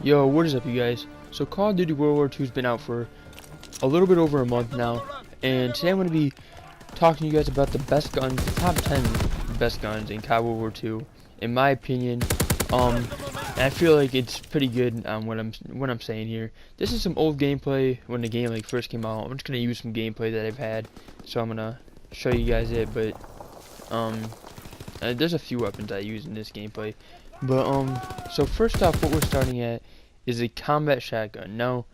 Yo, what is up, you guys? So Call of Duty World War II has been out for a little bit over a month now, and today I'm going to be talking to you guys about the best guns, the top 10 best guns in COD World War II, in my opinion. And I feel like it's pretty good on what I'm saying here. This is some old gameplay when the game like first came out. I'm just going to use some gameplay that I've had, so I'm going to show you guys it. But there's a few weapons I use in this gameplay. But so first off, what we're starting at is a combat shotgun. Now,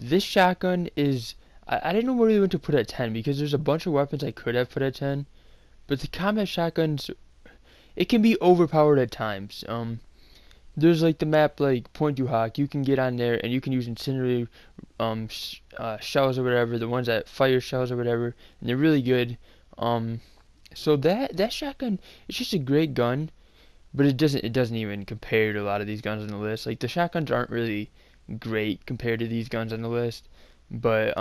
this shotgun is I didn't know really what to put at 10 because there's a bunch of weapons I could have put at 10, but the combat shotguns, it can be overpowered at times. There's like the map like Point Du Hoc. You can get on there and you can use incendiary shells or whatever, the ones that fire shells or whatever, and they're really good. So that shotgun, it's just a great gun. But it doesn't even compare to a lot of these guns on the list. Like the shotguns aren't really great compared to these guns on the list. But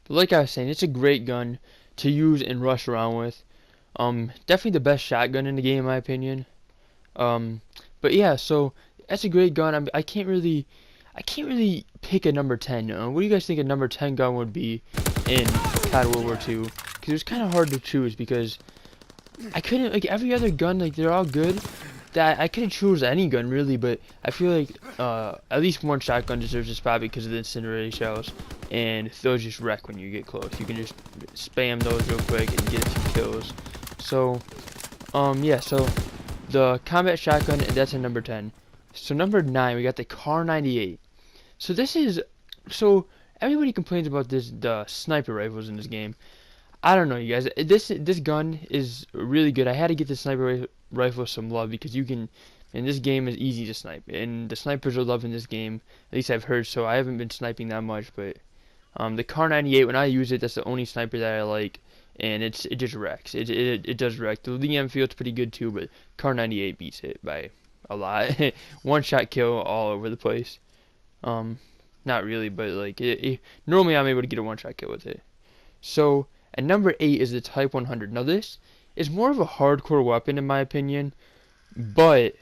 like I was saying, it's a great gun to use and rush around with. Definitely the best shotgun in the game in my opinion. But yeah, so that's a great gun. I can't really pick a number 10. What do you guys think a number 10 gun would be in COD World War II? Because it was kind of hard to choose because I couldn't, like, every other gun, like, they're all good, that I couldn't choose any gun, really, but I feel like, at least one shotgun deserves a spot because of the incendiary shells, and those just wreck when you get close. You can just spam those real quick and get a few kills. So, yeah, so, the combat shotgun, that's a number 10. So, number 9, we got the Kar98. So, everybody complains about the sniper rifles in this game. I don't know, you guys. This gun is really good. I had to get the sniper rifle some love because and this game is easy to snipe, and the snipers are loving this game. At least I've heard so. I haven't been sniping that much, but the Kar98, when I use it, that's the only sniper that I like, and it just wrecks. It does wreck. The Lee Enfield's pretty good too, but Kar98 beats it by a lot. One shot kill all over the place. Not really, but like normally I'm able to get a one shot kill with it. So. And number 8 is the Type 100. Now this is more of a hardcore weapon in my opinion, but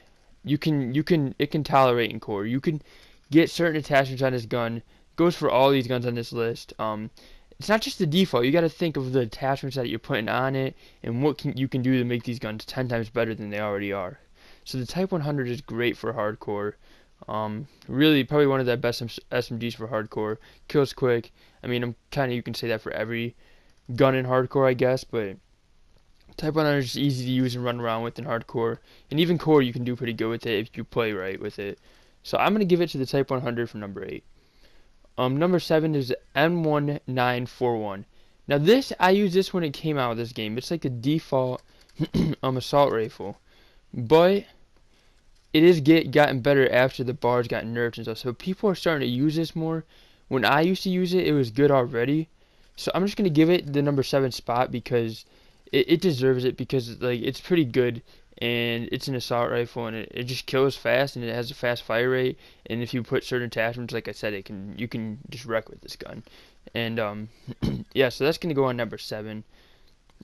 it can tolerate in core. You can get certain attachments on this gun. Goes for all these guns on this list. It's not just the default. You got to think of the attachments that you're putting on it and what you can do to make these guns 10 times better than they already are. So the Type 100 is great for hardcore. Really probably one of the best SMGs for hardcore. Kills quick. I mean, you can say that for every gun in hardcore, I guess, but Type 100 is just easy to use and run around with in hardcore, and even core you can do pretty good with it if you play right with it. So I'm gonna give it to the Type 100 for number 8. Number 7 is M1941. Now this, I used this when it came out of this game. It's like the default assault rifle, but it is gotten better after the bars got nerfed and stuff. So people are starting to use this more. When I used to use it, it was good already. So I'm just going to give it the number 7 spot because it deserves it because like it's pretty good and it's an assault rifle and it just kills fast and it has a fast fire rate, and if you put certain attachments, like I said, you can just wreck with this gun. And yeah, so that's going to go on number 7.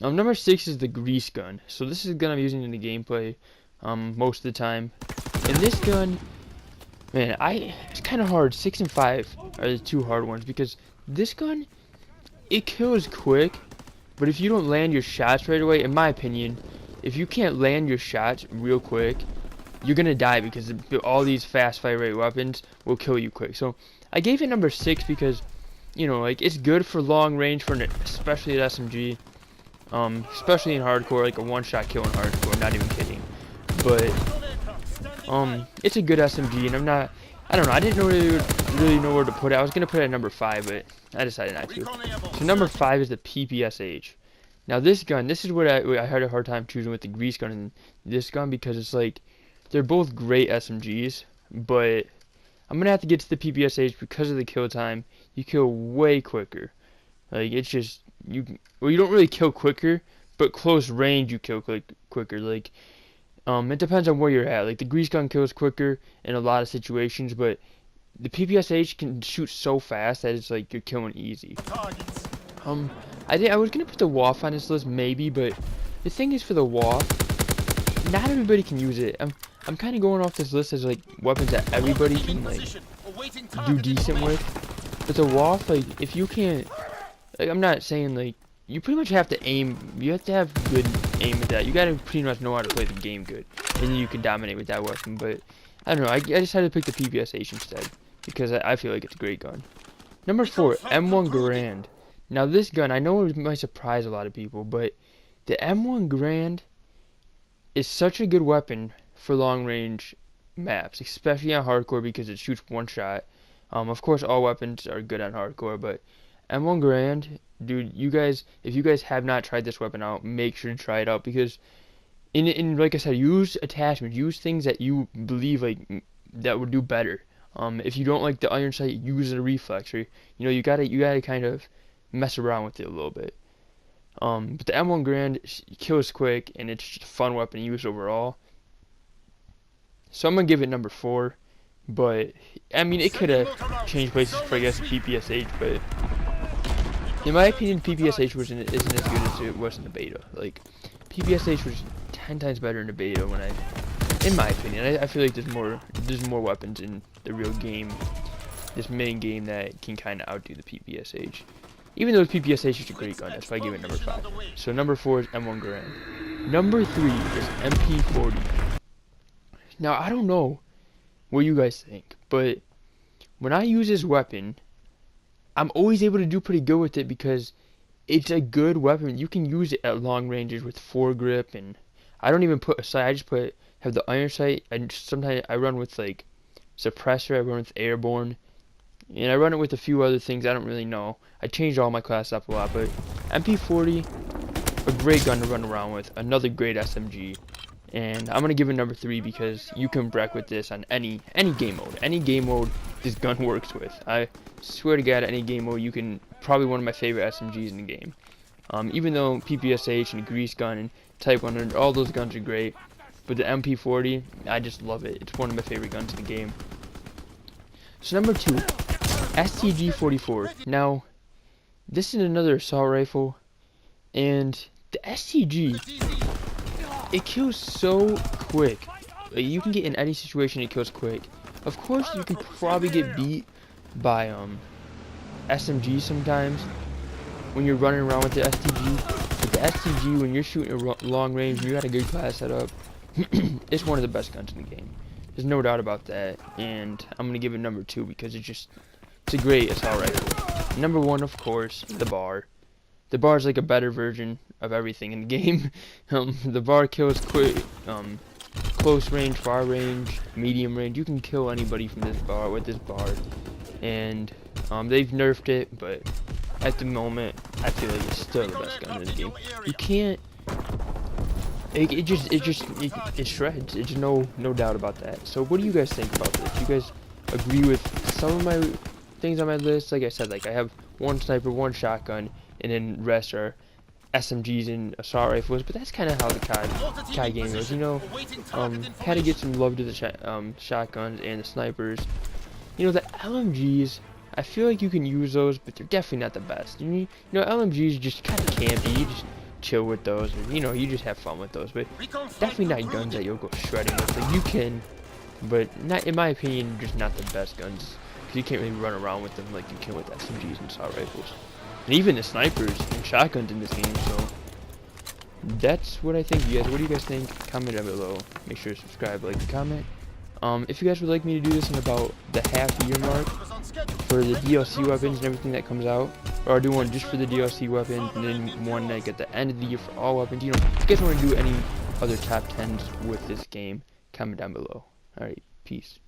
Number 6 is the grease gun. So this is the gun I'm using in the gameplay most of the time. And this gun, man, it's kind of hard. 6 and 5 are the two hard ones because this gun, it kills quick, but if you don't land your shots right away, in my opinion, if you can't land your shots real quick, you're gonna die because all these fast fire rate weapons will kill you quick. So I gave it number 6 because, you know, like it's good for long range for especially at SMG, especially in hardcore, like a one shot kill in hardcore. Not even kidding, but it's a good SMG, and I don't know. I didn't really know where to put it. I was gonna put it at number 5, but I decided not to. So number 5 is the PPS Age. Now this gun, this is what I had a hard time choosing with the grease gun and this gun because it's like they're both great SMGs, but I'm gonna have to get to the PPS Age because of the kill time. You kill way quicker. Like it's just you don't really kill quicker, but close range you kill quicker. Like it depends on where you're at. Like the grease gun kills quicker in a lot of situations, but the PPS Age can shoot so fast that it's like you're killing easy. I was gonna put the WAF on this list maybe, but the thing is for the WAF, not everybody can use it. I'm kind of going off this list as like weapons that everybody can like do decent with. But the WAF, like if you can't, like I'm not saying like you pretty much have to aim. You have to have good aim with that. You gotta pretty much know how to play the game good, and you can dominate with that weapon. But I don't know. I decided to pick the PPS Age instead because I feel like it's a great gun. Number 4, M1 Garand. Now this gun, I know it might surprise a lot of people, but the M1 Garand is such a good weapon for long range maps, especially on hardcore because it shoots one shot. Of course, all weapons are good on hardcore, but M1 Garand, dude, you guys, if you guys have not tried this weapon out, make sure to try it out because, in like I said, use attachments, use things that you believe like that would do better. If you don't like the iron sight, use a reflex, or you gotta kind of mess around with it a little bit. But the M1 Garand kills quick, and it's just a fun weapon to use overall. So I'm gonna give it number 4, but I mean it could have changed places for I guess PPS Age, but in my opinion PPS Age isn't as good as it was in the beta. Like PPS Age was 10 times better in the beta in my opinion. I feel like there's more weapons in the real game, this main game, that can kind of outdo the PPS Age. Even though PPS Age is a great gun, that's why I give it number 5. So number 4 is M1 Garand. Number 3 is MP40. Now I don't know what you guys think, but when I use this weapon, I'm always able to do pretty good with it because it's a good weapon. You can use it at long ranges with foregrip, and I don't even put a sight. I just have the iron sight, and sometimes I run with like suppressor. I run with airborne, and I run it with a few other things I don't really know. I changed all my classes up a lot, but MP40, a great gun to run around with. Another great SMG, and I'm gonna give it number 3 because you can wreck with this on any game mode. Any game mode this gun works with. I swear to God, any game mode you can. Probably one of my favorite SMGs in the game. Even though PPS Age and Grease Gun and Type 100, all those guns are great, but the MP40, I just love it. It's one of my favorite guns in the game. So number 2, STG-44. Now, this is another assault rifle, and the STG, it kills so quick. Like, you can get in any situation, it kills quick. Of course, you can probably get beat by SMG sometimes when you're running around with the STG, but the STG, when you're shooting a long range and you got a good class setup, it's one of the best guns in the game. There's no doubt about that, and I'm gonna give it number 2 because it's a great assault rifle. Number 1, of course, the bar. The bar is like a better version of everything in the game. The bar kills quick, close range, far range, medium range. You can kill anybody from this bar with this bar, and they've nerfed it, but at the moment, I feel like it's still the best gun in the game. You can't. It shreds. It's no doubt about that. So what do you guys think about this? Do you guys agree with some of my things on my list? Like I said, like I have 1 sniper, 1 shotgun, and then rest are SMGs and assault rifles. But that's kind of how the COD game is. Had to get some love to the shotguns and the snipers. The LMGs, I feel like you can use those, but they're definitely not the best. LMGs just kind of campy. You just chill with those, and you just have fun with those. But definitely not guns that you'll go shredding with. Like you can, but not, in my opinion, just not the best guns because you can't really run around with them like you can with SMGs and assault rifles, and even the snipers and shotguns in this game. So that's what I think. You guys, what do you guys think? Comment down below. Make sure to subscribe, like, and comment. If you guys would like me to do this in about the half-year mark for the DLC weapons and everything that comes out, or I'll do one just for the DLC weapons and then one like at the end of the year for all weapons. If you guys want to do any other top 10s with this game, comment down below. Alright, peace.